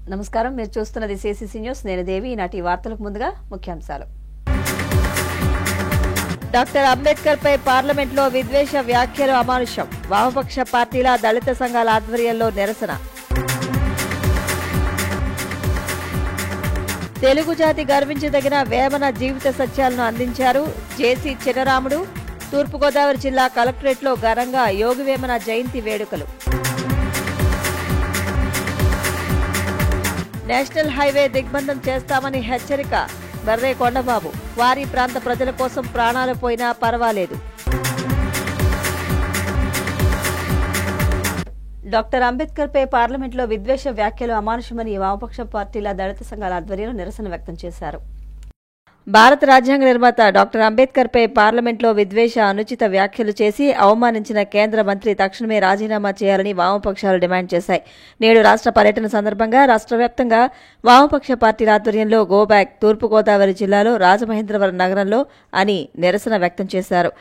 నమస్కారం, మీరు చూస్తున్నది సిసిసి న్యూస్. నేను దేవి. ఈనాటి వార్తలకు ముందుగా ముఖ్యాంశాలు. డాక్టర్ అంబేద్కర్ పై పార్లమెంట్లో విద్వేష వ్యాఖ్యలు అమానుషం. వామపక్ష పార్టీల దళిత సంఘాల ఆధ్వర్యంలో నిరసన. తెలుగు జాతి గర్వించదగిన వేమన జీవిత సత్యాలను అందించారు జేసీ చినరాముడు. తూర్పుగోదావరి జిల్లా కలెక్టరేట్లో ఘనంగా యోగి వేమన జయంతి వేడుకలు. నేషనల్ హైవే దిగ్బంధం చేస్తామని హెచ్చరిక. బర్రే కొండబాబు. వారి ప్రాంత ప్రజల కోసం ప్రాణాలు పోయినా పర్వాలేదు. డాక్టర్ అంబేద్కర్ పై పార్లమెంట్లో విద్వేష వ్యాఖ్యలు అమానుషమని వామపక్ష పార్టీల దళిత సంఘాల ఆధ్వర్యంలో నిరసన వ్యక్తం చేశారు. భారత రాజ్యాంగ నిర్మాత డాక్టర్ అంబేద్కర్ పై పార్లమెంట్లో విద్వేష అనుచిత వ్యాఖ్యలు చేసి అవమానించిన కేంద్ర మంత్రి తక్షణమే రాజీనామా చేయాలని వామపక్షాలు డిమాండ్ చేశాయి. నేడు రాష్ట్ర పర్యటన సందర్భంగా రాష్ట్ర వ్యాప్తంగా వామపక్ష పార్టీల ఆధ్వర్యంలో గోబ్యాక్ తూర్పుగోదావరి జిల్లాలో రాజమహేంద్రవరం నగరంలో అని నిరసన వ్యక్తం చేశారు.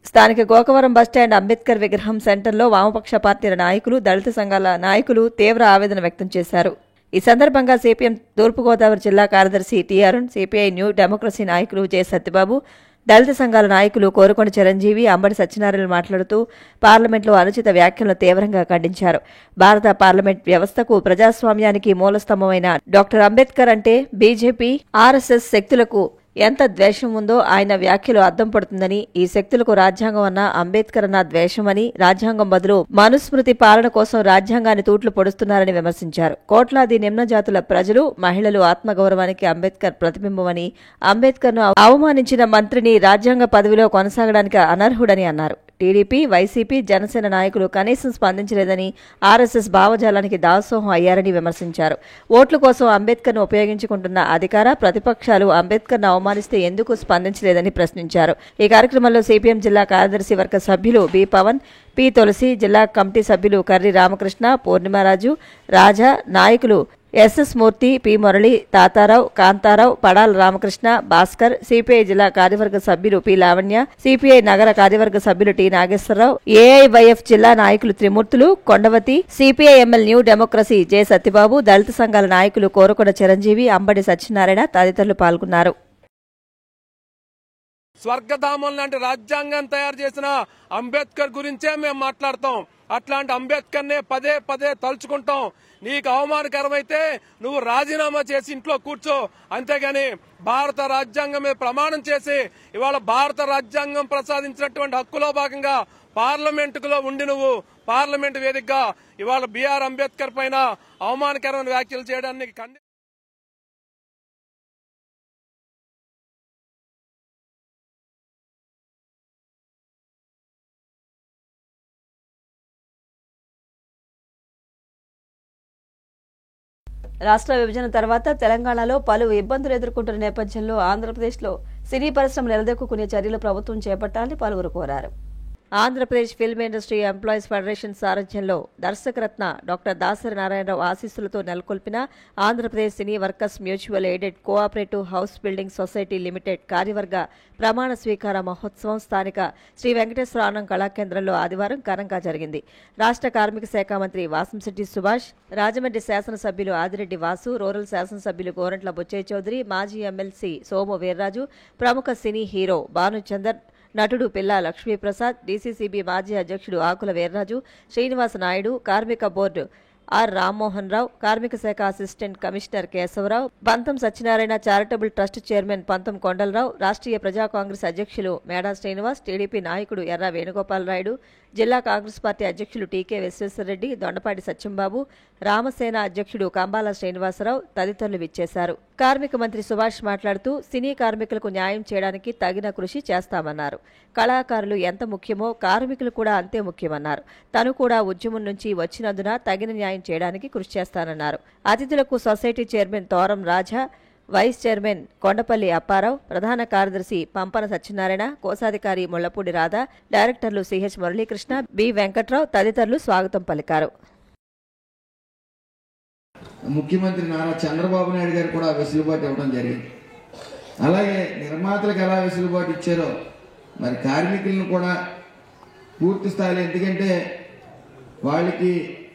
స్థానిక గోకవరం బస్టాండ్ అంబేద్కర్ విగ్రహం సెంటర్లో వామపక్ష పార్టీల నాయకులు, దళిత సంఘాల నాయకులు తీవ్ర ఆవేదన వ్యక్తం చేశారు. ఈ సందర్భంగా సిపిఎం తూర్పుగోదావరి జిల్లా కార్యదర్శి T Arun, CPI new democracy నాయకులు జె సత్యబాబు, దళిత సంఘాల నాయకులు కోరుకొండ చిరంజీవి, అంబడి సత్యనారాయణ మాట్లాడుతూ పార్లమెంట్లో అనుచిత వ్యాఖ్యలను తీవ్రంగా ఖండించారు. భారత పార్లమెంట్ వ్యవస్థకు, ప్రజాస్వామ్యానికి మూలస్తంభమైన డాక్టర్ అంబేద్కర్ అంటే బీజేపీ, ఆర్ఎస్ఎస్ శక్తులకు ఎంత ద్వేషం ఉందో ఆయన వ్యాఖ్యలు అద్దం పడుతుందని, ఈ శక్తులకు రాజ్యాంగం అన్న అంబేద్కర్ అన్న ద్వేషమని, రాజ్యాంగం బదులు మనుస్మృతి పాలన కోసం రాజ్యాంగాన్ని తూట్లు పొడుస్తున్నారని విమర్శించారు. కోట్లాది నిమ్న జాతుల ప్రజలు, మహిళలు ఆత్మగౌరవానికి అంబేద్కర్ ప్రతిబింబమని, అంబేద్కర్ను అవమానించిన మంత్రిని రాజ్యాంగ పదవిలో కొనసాగడానికి అనర్హుడని అన్నారు. టీడీపీ, వైసీపీ, జనసేన నాయకులు కనీసం స్పందించలేదని, ఆర్ఎస్ఎస్ భావజాలానికి దాసోహం అయ్యారని విమర్శించారు. ఓట్ల కోసం అంబేద్కర్ను ఉపయోగించుకుంటున్న అధికార ప్రతిపక్షాలు అంబేద్కర్ను అవమానిస్తే ఎందుకు స్పందించలేదని ప్రశ్నించారు. ఈ కార్యక్రమంలో సిపిఎం జిల్లా కార్యదర్శి వర్గ సభ్యులు బి పవన్, పి తులసి, జిల్లా కమిటీ సభ్యులు కర్రి రామకృష్ణ, పూర్ణిమారాజు, రాజా, నాయకులు ఎస్ఎస్ మూర్తి, పి మురళి, తాతారావు, కాంతారావు, పడాల రామకృష్ణ, భాస్కర్, సిపిఐ జిల్లా కార్యవర్గ సభ్యులు పి లావణ్య, సిపిఐ నగర కార్యవర్గ సభ్యులు టి నాగేశ్వరరావు, ఏఐవైఎఫ్ జిల్లా నాయకులు Trimurthulu, Kondavati, CPI ML new democracy J Satyababu, దళిత సంఘాల నాయకులు కోరుకొండ చిరంజీవి, అంబడి సత్యనారాయణ తదితరులు పాల్గొన్నారు. స్వర్గధామం లాంటి రాజ్యాంగాన్ని తయారు చేసిన అంబేద్కర్ గురించే మేము మాట్లాడతాం. అట్లాంటి అంబేద్కర్నే పదే పదే తలుచుకుంటాం. నీకు అవమానకరమైతే నువ్వు రాజీనామా చేసి ఇంట్లో కూర్చో, అంతేగాని భారత రాజ్యాంగం మీద ప్రమాణం చేసి ఇవాళ భారత రాజ్యాంగం ప్రసాదించినటువంటి హక్కులో భాగంగా పార్లమెంటులో ఉండి నువ్వు పార్లమెంటు వేదికగా ఇవాళ బిఆర్ అంబేద్కర్ పైన అవమానకరమైన వ్యాఖ్యలు చేయడానికి రాష్ట్ర విభజన తర్వాత తెలంగాణలో పలు ఇబ్బందులు ఎదుర్కొంటున్న నేపథ్యంలో ఆంధ్రప్రదేశ్లో సినీ పరిశ్రమలు నిలదొక్కునే చర్యలు ప్రభుత్వం చేపట్టాలని పలువురు కోరారు. Andhra Pradesh film industry employees federation సారథ్యంలో దర్శకరత్న డాక్టర్ దాసరి నారాయణరావు ఆశీస్సులతో నెలకొల్పిన Andhra Pradesh cine workers mutual aided cooperative house building society limited కార్యవర్గ ప్రమాణ స్వీకార మహోత్సవం స్థానిక శ్రీ వెంకటేశ్వర ఆనంద్ కళాకేంద్రంలో ఆదివారం ఘనంగా జరిగింది. రాష్ట్ర కార్మిక శాఖ మంత్రి వాసంశెట్టి సుభాష్, రాజమండ్రి శాసనసభ్యులు ఆదిరెడ్డి వాసు, రూరల్ శాసనసభ్యులు గోరంట్ల బుచ్చయ్య చౌదరి, మాజీ ఎమ్మెల్సీ సోము వీర్రాజు, ప్రముఖ సినీ హీరో భానుచందర్, నటుడు పిల్లా లక్ష్మీప్రసాద్, డీసీసీబీ మాజీ అధ్యక్షుడు ఆకుల వీర్రాజు, శ్రీనివాస నాయుడు, కార్మిక బోర్డు ఆర్ రామ్మోహన్ రావు, కార్మిక శాఖ అసిస్టెంట్ కమిషనర్ కేశవరావు, పంతం సత్యనారాయణ చారిటబుల్ ట్రస్ట్ చైర్మన్ పంతం కొండలరావు, రాష్ట్రీయ ప్రజా కాంగ్రెస్ అధ్యక్షులు మేడా శ్రీనివాస్, టీడీపీ నాయకుడు ఎర్ర వేణుగోపాలరాయుడు, జిల్లా కాంగ్రెస్ పార్టీ అధ్యక్షులు టీకే విశ్వేశ్వరరెడ్డి, దొండపాటి సత్యంబాబు, రామసేన అధ్యక్షుడు కంబాల శ్రీనివాసరావు తదితరులు విచ్చేశారు. కార్మిక మంత్రి సుభాష్ మాట్లాడుతూ సినీ కార్మికులకు న్యాయం చేయడానికి తగిన కృషి చేస్తామన్నారు. కళాకారులు ఎంత ముఖ్యమో కార్మికులు కూడా అంతే ముఖ్యమన్నారు. తను కూడా ఉద్యమం నుంచి వచ్చినందున తగిన న్యాయం చేయడానికి కృషి చేస్తానన్నారు. అతిథులకు సొసైటీ చైర్మన్ తోరం రాజా, వైస్ చైర్మన్ కొండపల్లి అప్పారావు, ప్రధాన కార్యదర్శి పంపన సత్యనారాయణ, కోశాధికారి ముళ్లపూడి రాధా, డైరెక్టర్లు సిహెచ్ మురళీకృష్ణ, బి వెంకట్రావు తదితరులు స్వాగతం పలికారు. ముఖ్యమంత్రి నారా చంద్రబాబు నాయుడు గారు కూడా వెసులుబాటు ఇవ్వడం జరిగింది. అలాగే నిర్మాతలకు ఎలా వెసులుబాటు ఇచ్చారో మరి కార్మికులను కూడా పూర్తి స్థాయిలో, ఎందుకంటే వాళ్ళకి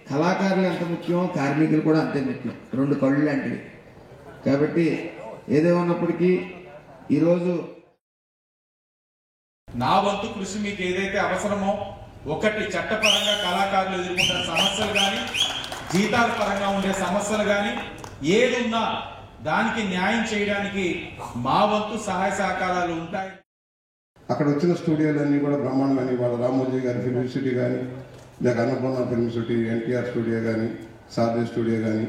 కళాకారులు ఎంత ముఖ్యమో కార్మికులు కూడా అంతే ముఖ్యం, రెండు కళ్ళు లాంటివి. కాబట్టి ఏదేమన్నప్పటికీ ఈరోజు నా వంతు కృషి మీకు ఏదైతే అవసరమో, ఒకటి చట్టపరంగా కళాకారులు ఎదుర్కొంటున్న సమస్యలు కానీ, జీతాల పరంగా ఉండే సమస్యలు కానీ, ఏదున్నా దానికి న్యాయం చేయడానికి మా వంతు సహాయ సహకారాలు ఉంటాయి. అక్కడ వచ్చిన స్టూడియోలన్నీ కూడా బ్రహ్మాండమని, వాళ్ళ రామోజీ గారి ఫిల్మ్ సిటీ కానీ, లేక Annapurna film city, NTR studio కానీ, సార్జీ స్టూడియో కానీ,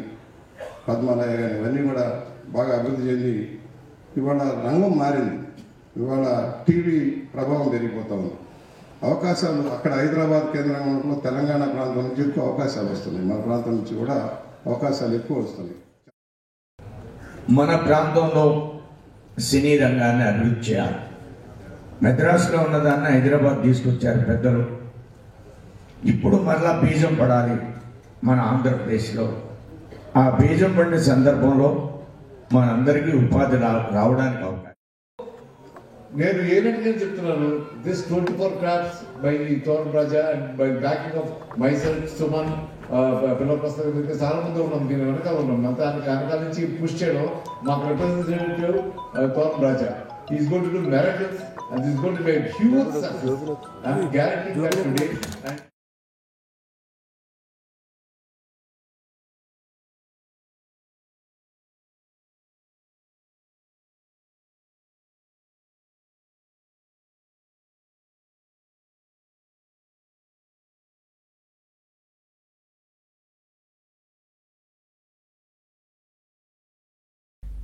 పద్మాలయ కానీ, ఇవన్నీ కూడా బాగా అభివృద్ధి చెంది ఇవాళ రంగం మారింది. ఇవాళ టీవీ ప్రభావం పెరిగిపోతా ఉంది. అవకాశాలు అక్కడ హైదరాబాద్ కేంద్రంలో తెలంగాణ ప్రాంతం నుంచి ఎక్కువ అవకాశాలు వస్తున్నాయి, మన ప్రాంతం నుంచి కూడా అవకాశాలు ఎక్కువ వస్తున్నాయి. మన ప్రాంతంలో సినీ రంగాన్ని అభివృద్ధి చేయాలి. మెద్రాసులో ఉన్నదాన్ని హైదరాబాద్ తీసుకొచ్చారు పెద్దలు. ఇప్పుడు మరలా బీజం పడాలి మన ఆంధ్రప్రదేశ్లో. ఆ బీజం పడిన సందర్భంలో మనందరికీ ఉపాధి రావడానికి అవకాశం. నేను ఏనంటే చెప్తున్నాను, this 24 crafts by Toran Raja and by backing of myself, Suman, పిల్లల పుస్తకం చాలా మంది ఉన్నాం, దీని వెనకాల ఉన్నాం. అంతా వెనకాల నుంచి పుష్ చేయడం మాకు representative Toran Raja. Is going to do miracles and is going to be a huge success. I am guaranteeing that today.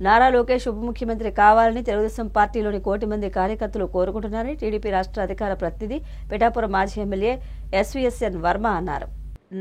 Nara Lokesh ఉప ముఖ్యమంత్రి కావాలని తెలుగుదేశం పార్టీలోని 1 కోటి మంది కార్యకర్తలు కోరుకుంటున్నారని టీడీపీ రాష్ట్ర అధికార ప్రతినిధి పిఠాపురం మాజీ ఎమ్మెల్యే ఎస్వీఎస్ఎన్ వర్మ అన్నారు.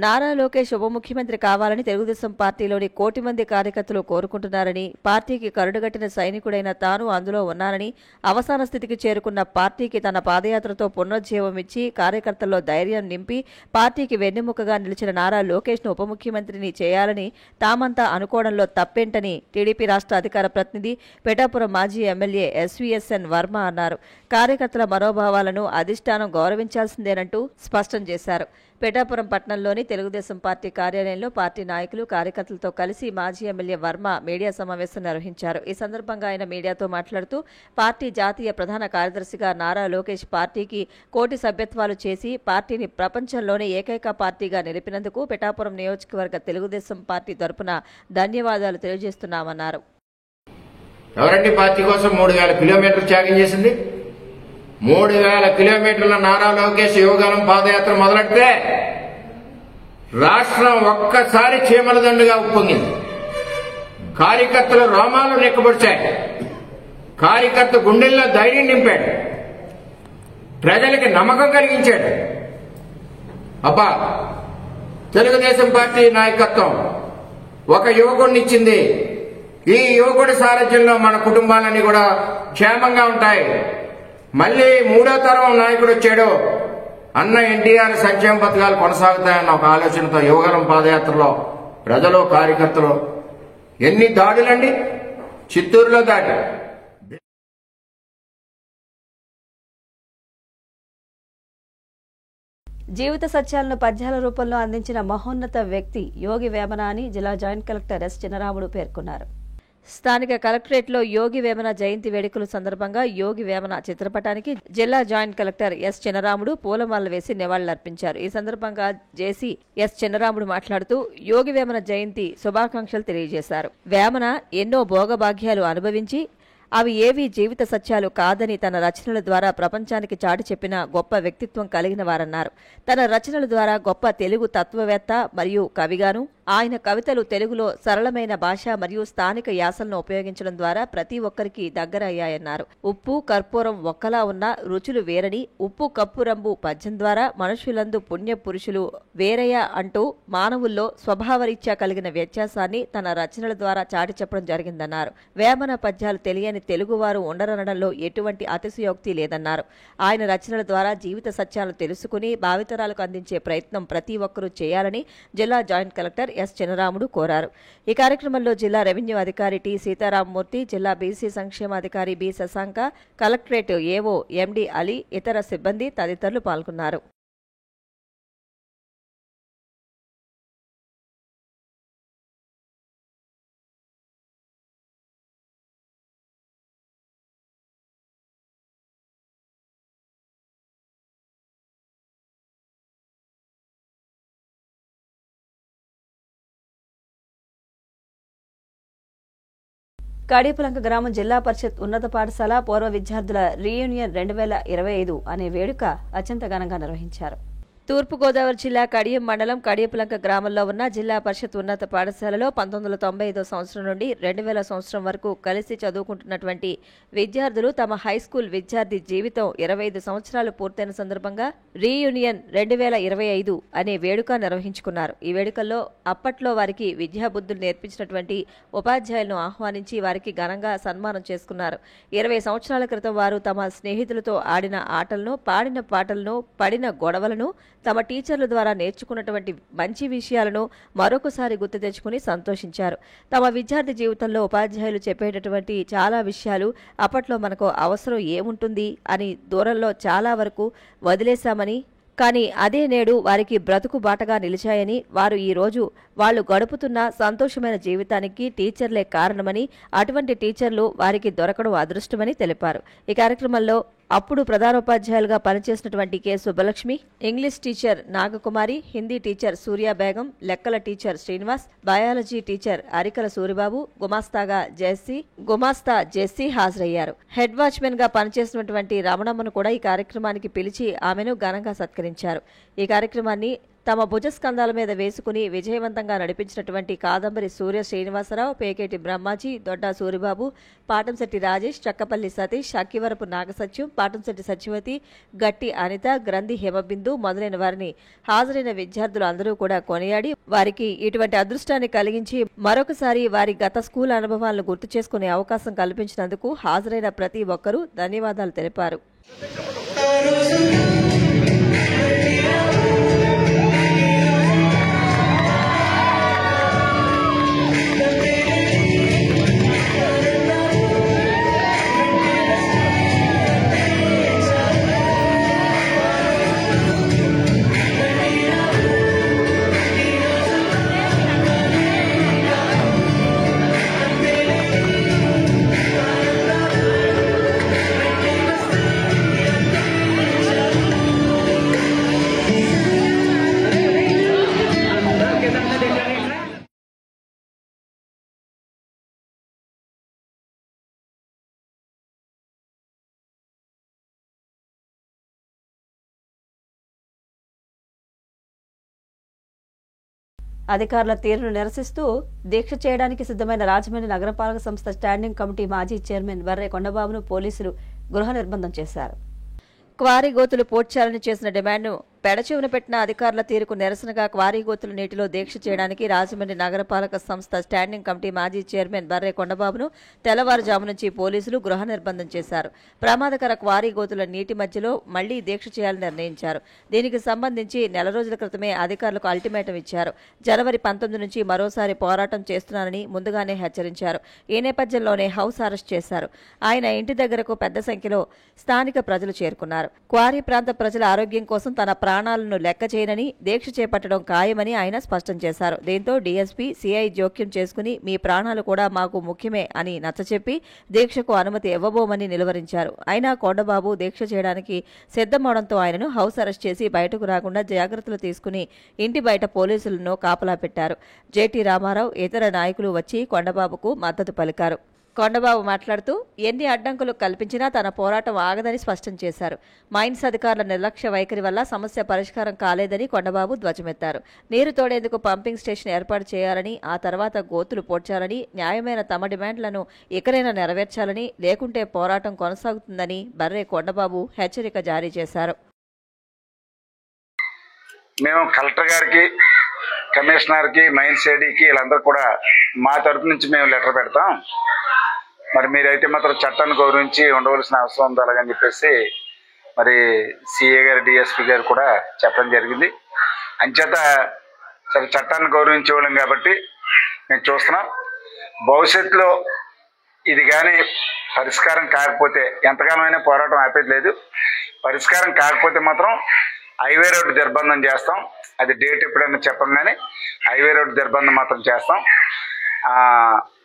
నారా లోకేష్ ఉప ముఖ్యమంత్రి కావాలని తెలుగుదేశం పార్టీలోని 1 కోటి మంది కార్యకర్తలు కోరుకుంటున్నారని, పార్టీకి కరుడుగట్టిన సైనికుడైన తాను అందులో ఉన్నానని, అవసాన స్థితికి చేరుకున్న పార్టీకి తన పాదయాత్రతో పునరుజ్జీవం ఇచ్చి కార్యకర్తల్లో ధైర్యం నింపి పార్టీకి వెన్నెముకగా నిలిచిన నారా లోకేష్ను ఉప ముఖ్యమంత్రిని చేయాలని తామంతా అనుకోవడంలో తప్పేంటని టీడీపీ రాష్ట్ర అధికార ప్రతినిధి పిఠాపురం మాజీ ఎమ్మెల్యే ఎస్వీఎస్ఎన్ వర్మ అన్నారు. కార్యకర్తల మనోభావాలను అధిష్టానం గౌరవించాల్సిందేనంటూ స్పష్టం చేశారు. పిఠాపురం పట్టణంలోని తెలుగుదేశం పార్టీ కార్యాలయంలో పార్టీ నాయకులు, కార్యకర్తలతో కలిసి మాజీ ఎమ్మెల్యే వర్మ మీడియా సమావేశం నిర్వహించారు. ఈ సందర్భంగా ఆయన మీడియాతో మాట్లాడుతూ పార్టీ జాతీయ ప్రధాన కార్యదర్శిగా నారా లోకేష్ పార్టీకి 1 కోటి సభ్యత్వాలు చేసి పార్టీని ప్రపంచంలోనే ఏకైక పార్టీగా నిలిపినందుకు పిఠాపురం నియోజకవర్గ తెలుగుదేశం పార్టీ తరపున ధన్యవాదాలు తెలియజేస్తున్నామన్నారు. ఎవరండి పార్టీ కోసం 3000 కిలోమీటర్లు త్యాగం చేసింది? 3000 కిలోమీటర్ల నారా లోకేష్ యువగానం పాదయాత్ర మొదలెడితే రాష్ట్రం ఒక్కసారి చీమల దండుగా ఉప్పొంగింది. కార్యకర్తలు రోమాలు నెక్కబొడిచాయి. కార్యకర్త గుండెల్లో ధైర్యం నింపాడు. ప్రజలకి నమ్మకం కలిగించాడు. అబ్బా, తెలుగుదేశం పార్టీ నాయకత్వం ఒక యువకుడినిచ్చింది. ఈ యువకుడి సారథ్యంలో మన కుటుంబాలన్నీ కూడా క్షేమంగా ఉంటాయి. మళ్లీ 3వ తరం నాయకుడు వచ్చాడు, అన్న ఎన్టీఆర్ సంక్షేమ పథకాలు కొనసాగుతాయన్న ఒక ఆలోచనతో యువగలం పాదయాత్రలో ప్రజలు, కార్యకర్తలు ఎన్ని దాడులండి. చిత్తూరులో దాడి, జీవిత సత్యాలను పద్యాల రూపంలో అందించిన మహోన్నత వ్యక్తి యోగి వేమన అని జిల్లా జాయింట్ కలెక్టర్ ఎస్ చిన్నరాముడు పేర్కొన్నారు. స్థానిక కలెక్టరేట్లో యోగి వేమన జయంతి వేడుకల సందర్భంగా యోగి వేమన చిత్రపటానికి జిల్లా జాయింట్ కలెక్టర్ ఎస్ చిన్నరాముడు పూలమాలలు వేసి నివాళులర్పించారు. ఈ సందర్భంగా జేసీ ఎస్ చిన్నరాముడు మాట్లాడుతూ యోగి వేమన జయంతి శుభాకాంక్షలు తెలియజేశారు. వేమన ఎన్నో భోగభాగ్యాలు అనుభవించి అవి ఏవీ జీవిత సత్యాలు కాదని తన రచనల ద్వారా ప్రపంచానికి చాటి చెప్పిన గొప్ప వ్యక్తిత్వం కలిగిన వారన్నారు. తన రచనల ద్వారా గొప్ప తెలుగు తత్వవేత్త మరియు కవిగాను, ఆయన కవితలు తెలుగులో సరళమైన భాష మరియు స్థానిక యాసలను ఉపయోగించడం ద్వారా ప్రతి ఒక్కరికి దగ్గర అయ్యాయన్నారు. ఉప్పు కర్పూరం ఒక్కలా ఉన్న రుచులు వేరని, ఉప్పు కప్పురంబు పద్యం ద్వారా మనుషులందు పుణ్య పురుషులు వేరయ్య అంటూ మానవుల్లో స్వభావరీత్యా కలిగిన వ్యత్యాసాన్ని తన రచనల ద్వారా చాటి చెప్పడం జరిగిందన్నారు. వేమన పద్యాలు తెలియని తెలుగువారు ఉండరనడంలో ఎటువంటి అతిశయోక్తి లేదన్నారు. ఆయన రచనల ద్వారా జీవిత సత్యాలను తెలుసుకుని భావితరాలకు అందించే ప్రయత్నం ప్రతి ఒక్కరూ చేయాలని జిల్లా జాయింట్ కలెక్టర్ ఎస్ చిన్నరాముడు కోరారు. ఈ కార్యక్రమంలో జిల్లా రెవెన్యూ అధికారి టి సీతారామమూర్తి, జిల్లా బీసీ సంక్షేమాధికారి B Sasanka, collectorate AO MD Ali, ఇతర సిబ్బంది తదితరులు పాల్గొన్నారు. కడియపులంక గ్రామం జిల్లా పరిషత్ ఉన్నత పాఠశాల పూర్వ విద్యార్థుల రీయూనియన్ 2025 అనే వేడుక అత్యంత ఘనంగా నిర్వహించారు. తూర్పుగోదావరి జిల్లా కడియం మండలం కడియపులంక గ్రామంలో ఉన్న జిల్లా పరిషత్ ఉన్నత పాఠశాలలో 1995 సంవత్సరం నుండి 2000 సంవత్సరం వరకు కలిసి చదువుకుంటున్నటువంటి విద్యార్థులు తమ హైస్కూల్ విద్యార్థి జీవితం 25 సంవత్సరాలు పూర్తయిన సందర్భంగా రీయూనియన్ 2025 అనే వేడుక నిర్వహించుకున్నారు. ఈ వేడుకల్లో అప్పట్లో వారికి విద్యాబుద్ధులు నేర్పించినటువంటి ఉపాధ్యాయులను ఆహ్వానించి వారికి ఘనంగా సన్మానం చేసుకున్నారు. 20 సంవత్సరాల క్రితం వారు తమ స్నేహితులతో ఆడిన ఆటలను, పాడిన పాటలను, పడిన గొడవలను, తమ టీచర్ల ద్వారా నేర్చుకున్నటువంటి మంచి విషయాలను మరొకసారి గుర్తు తెచ్చుకుని సంతోషించారు. తమ విద్యార్థి జీవితంలో ఉపాధ్యాయులు చెప్పేటటువంటి చాలా విషయాలు అప్పట్లో మనకు అవసరం ఏముంటుంది అని దూరంలో చాలా వరకు వదిలేశామని, కానీ అదే నేడు వారికి బ్రతుకు బాటగా నిలిచాయని, వారు ఈ రోజు వాళ్లు గడుపుతున్న సంతోషమైన జీవితానికి టీచర్లే కారణమని, అటువంటి టీచర్లు వారికి దొరకడం అదృష్టమని తెలిపారు. ఈ కార్యక్రమంలో అప్పుడు ప్రధానోపాధ్యాయులుగా పనిచేసినటువంటి K Subbalakshmi, English teacher Nagakumari, Hindi teacher Surya Begum, లెక్కల టీచర్ శ్రీనివాస్, బయాలజీ టీచర్ అరికల సూరిబాబు, గుమాస్తా జెస్సీ హాజరయ్యారు. హెడ్ వాచ్మెన్ గా పనిచేసినటువంటి రమణమ్మను కూడా ఈ కార్యక్రమానికి పిలిచి ఆమెను ఘనంగా సత్కరించారు. ఈ కార్యక్రమాన్ని తమ భుజస్కంధాల మీద వేసుకుని విజయవంతంగా నడిపించినటువంటి కాదంబరి సూర్య శ్రీనివాసరావు, పేకేటి బ్రహ్మాజీ, దొడ్డా సూరిబాబు, పాటంశెట్టి రాజేష్, చక్కపల్లి సతీష్, అక్కివరపు నాగసత్యం, పాటంశెట్టి సత్యవతి, గట్టి అనిత, గ్రంథి హేమబిందు మొదలైన వారిని హాజరైన విద్యార్థులు అందరూ కూడా కొనియాడి వారికి ఇటువంటి అదృష్టాన్ని కలిగించి మరొకసారి వారి గత స్కూల్ అనుభవాలను గుర్తు చేసుకునే అవకాశం కల్పించినందుకు హాజరైన ప్రతి ఒక్కరూ ధన్యవాదాలు తెలిపారు. అధికారుల తీరును నిరసిస్తూ దీక్ష చేయడానికి సిద్ధమైన రాజమండ్రి నగరపాలక సంస్థ స్టాండింగ్ కమిటీ మాజీ చైర్మన్ వర్రే కొండబాబును పోలీసులు గృహ నిర్బంధం చేశారు. క్వారీ గోతులు పోడ్చాలని చేసిన డిమాండ్ను పెడచెవిన పెట్టిన అధికారుల తీరుకు నిరసనగా క్వారీ గోతుల నీటిలో దీక్ష చేయడానికి రాజమండ్రి నగరపాలక సంస్థ స్టాండింగ్ కమిటీ మాజీ చైర్మన్ బర్రే కొండబాబును తెల్లవారుజాము నుంచి పోలీసులు గృహ నిర్బంధం చేశారు. ప్రమాదకర క్వారీ గోతుల నీటి మధ్యలో మళ్లీ దీక్ష చేయాలని నిర్ణయించారు. దీనికి సంబంధించి నెల రోజుల క్రితమే అధికారులకు అల్టిమేటం ఇచ్చారు. జనవరి 19 నుంచి మరోసారి పోరాటం చేస్తున్నానని ముందుగానే హెచ్చరించారు. ఈ నేపథ్యంలోనే హౌస్ అరెస్ట్ చేశారు. ఆయన ఇంటి దగ్గరకు పెద్ద సంఖ్యలో స్థానిక ప్రజలు చేరుకున్నారు. క్వారీ ప్రాంత ప్రజల ఆరోగ్యం కోసం తన ప్రాణాలను లెక్క చేయనని, దీక్ష చేపట్టడం ఖాయమని ఆయన స్పష్టం చేశారు. దీంతో డీఎస్పీ, సీఐ జోక్యం చేసుకుని మీ ప్రాణాలు కూడా మాకు ముఖ్యమే అని నచ్చచెప్పి దీక్షకు అనుమతి ఇవ్వబోమని నిలువరించారు. అయినా కొండబాబు దీక్ష చేయడానికి సిద్ధమవడంతో ఆయనను హౌస్ అరెస్ట్ చేసి బయటకు రాకుండా జాగ్రత్తలు తీసుకుని ఇంటి బయట పోలీసులను కాపలా పెట్టారు. జేటీ రామారావు, ఇతర నాయకులు వచ్చి కొండబాబుకు మద్దతు పలికారు. కొండబాబు మాట్లాడుతూ ఎన్ని అడ్డంకులు కల్పించినా తన పోరాటం ఆగదని స్పష్టం చేశారు. మైన్స్ అధికారుల నిర్లక్ష్య వైఖరి వల్ల సమస్య పరిష్కారం కాలేదని కొండబాబు ధ్వజమెత్తారు. నీరు తోడేందుకు పంపింగ్ స్టేషన్ ఏర్పాటు చేయాలని, ఆ తర్వాత గోతులు పోడ్చాలని, న్యాయమైన తమ డిమాండ్లను ఇకనైనా నెరవేర్చాలని, లేకుంటే పోరాటం కొనసాగుతుందని బర్రే కొండబాబు హెచ్చరిక జారీ చేశారు. మేము కలెక్టర్ గారికి, కమిషనర్కి, మైన్స్ ఏడీకి వీళ్ళందరూ కూడా మా తరపు నుంచి మేము లెటర్ పెడతాం. మరి మీరైతే మాత్రం చట్టాన్ని గౌరవించి ఉండవలసిన అవసరం ఉంది అలాగని చెప్పేసి మరి సిఏ గారు, డిఎస్పీ గారు కూడా చెప్పడం జరిగింది. అంచేత సరే చట్టాన్ని గౌరవించేవాళ్ళం కాబట్టి మేము చూస్తున్నాం. భవిష్యత్తులో ఇది కానీ పరిష్కారం కాకపోతే ఎంతకాలమైనా పోరాటం ఆపేది లేదు. పరిష్కారం కాకపోతే మాత్రం హైవే రోడ్డు దిగ్బంధం చేస్తాం. అది డేట్ ఎప్పుడైనా చెప్పం, కానీ హైవే రోడ్డు దిగ్బంధం మాత్రం చేస్తాం.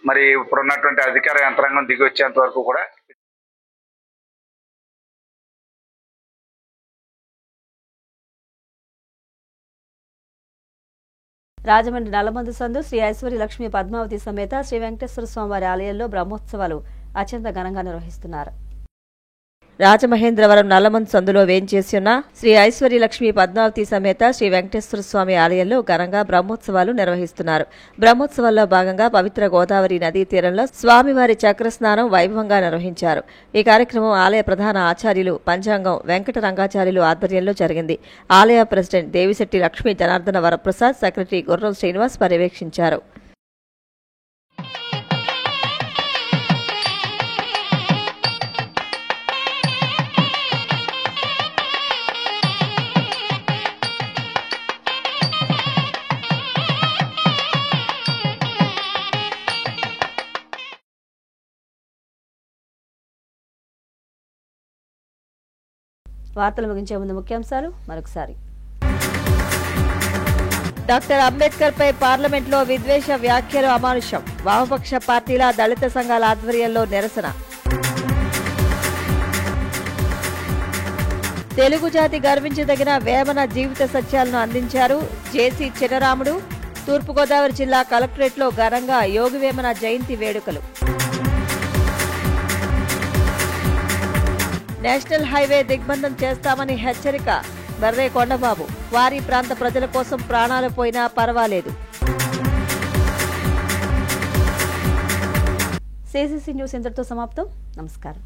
మరి ఇప్పుడున్నటువంటి అధికార యంత్రాంగం దిగి వచ్చేంత వరకు కూడా రాజమండ్రి నల్లమందు సందు శ్రీ ఐశ్వర్య లక్ష్మీ పద్మావతి సమేత శ్రీ వెంకటేశ్వర స్వామివారి ఆలయంలో బ్రహ్మోత్సవాలు అత్యంత ఘనంగా నిర్వహిస్తున్నారు. రాజమహేంద్రవరం నల్లమందు సందులో వేంచేసి ఉన్న శ్రీ ఐశ్వర్య లక్ష్మీ పద్మావతి సమేత శ్రీ వెంకటేశ్వర స్వామి ఆలయంలో ఘనంగా బ్రహ్మోత్సవాలు నిర్వహిస్తున్నారు. బ్రహ్మోత్సవాల్లో భాగంగా పవిత్ర గోదావరి నదీ తీరంలో స్వామివారి చక్రస్నానం వైభవంగా నిర్వహించారు. ఈ కార్యక్రమం ఆలయ ప్రధాన ఆచార్యులు పంచాంగం వెంకట రంగాచార్యులు ఆధ్వర్యంలో జరిగింది. ఆలయ ప్రెసిడెంట్ దేవిశెట్టి లక్ష్మీ జనార్దన వరప్రసాద్, సెక్రటరీ గుర్రం శ్రీనివాస్ పర్యవేక్షించారు. వార్తలు ముగించే ముందు ముఖ్యాంశాలు మరొకసారి. డాక్టర్ అంబేద్కర్ పై పార్లమెంట్లో విద్వేష వ్యాఖ్యలు అమానుషం. వామపక్ష పార్టీల దళిత సంఘాల ఆధ్వర్యంలో నిరసన. తెలుగు జాతి గర్వించదగిన వేమన జీవిత సత్యాలను అందించారు జేసీ చినరాముడు. తూర్పుగోదావరి జిల్లా కలెక్టరేట్లో ఘనంగా యోగి వేమన జయంతి వేడుకలు. నేషనల్ హైవే దిగ్బంధం చేస్తామని హెచ్చరిక బర్రే కొండబాబు. వారి ప్రాంత ప్రజల కోసం ప్రాణాలు పోయినా పర్వాలేదు. సిసిసి న్యూస్ ఇంతటితో సమాప్తం. నమస్కారం.